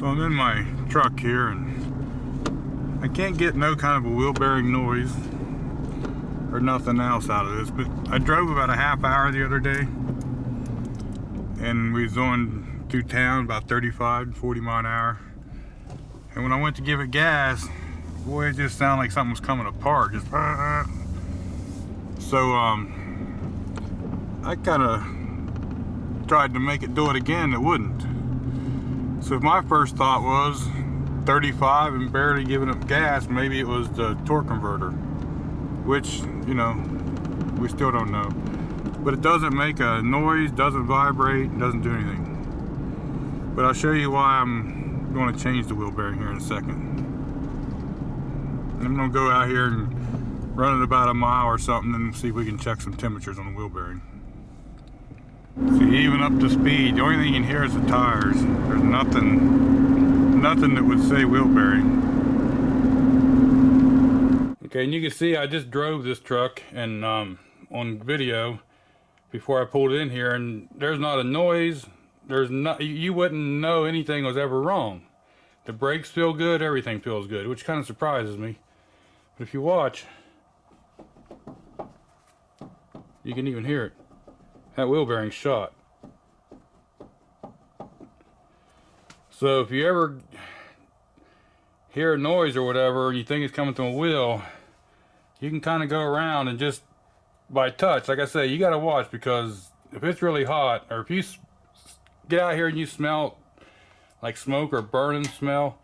So I'm in my truck here and I can't get no kind of a wheel bearing noise or nothing else out of this, but I drove about a half hour the other day and we was on through town about 35 to 40 mile an hour, and when I went to give it gas, boy, it just sounded like something was coming apart, just so I kind of tried to make it do it again, it wouldn't. So my first thought was 35 and barely giving up gas, maybe it was the torque converter, which, you know, we still don't know. But it doesn't make a noise, doesn't vibrate, doesn't do anything. But I'll show you why I'm going to change the wheel bearing here in a second. I'm going to go out here and run it about a mile or something and see if we can check some temperatures on the wheel bearing. See, even up to speed, the only thing you can hear is the tires. There's nothing that would say wheel bearing. Okay, and you can see I just drove this truck and on video before I pulled it in here, and there's not a noise. There's not, you wouldn't know anything was ever wrong. The brakes feel good, everything feels good, which kind of surprises me. But if you watch, you can even hear it. That wheel bearing's shot. So if you ever hear a noise or whatever and you think it's coming from a wheel, you can kind of go around and just by touch, like I say, you got to watch, because if it's really hot, or if you get out here and you smell like smoke or burning smell,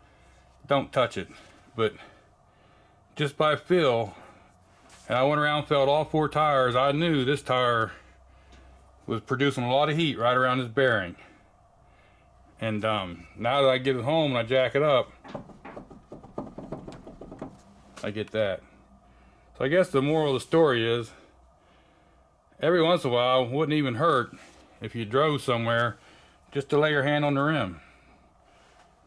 don't touch it. But just by feel, and I went around and felt all four tires, I knew this tire was producing a lot of heat right around this bearing. And now that I get it home and I jack it up, I get that. So I guess the moral of the story is, every once in a while, it wouldn't even hurt if you drove somewhere just to lay your hand on the rim.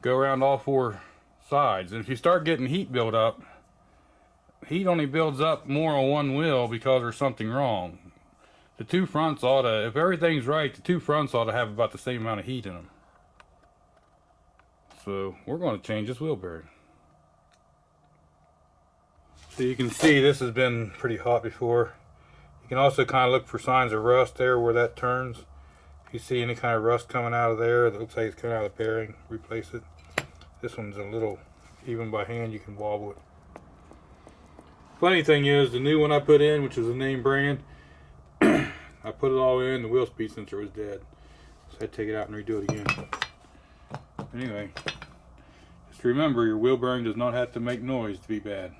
Go around all four sides. And if you start getting heat build up, heat only builds up more on one wheel because there's something wrong. The two fronts ought to, if everything's right, the two fronts ought to have about the same amount of heat in them. So we're going to change this wheel bearing. So you can see this has been pretty hot before. You can also kind of look for signs of rust there where that turns. If you see any kind of rust coming out of there that looks like it's coming out of the bearing, replace it. This one's a little, even by hand you can wobble it. Funny thing is, the new one I put in, which is a name brand, I put it all in, the wheel speed sensor was dead. So I had to take it out and redo it again. Anyway, just remember, your wheel bearing does not have to make noise to be bad.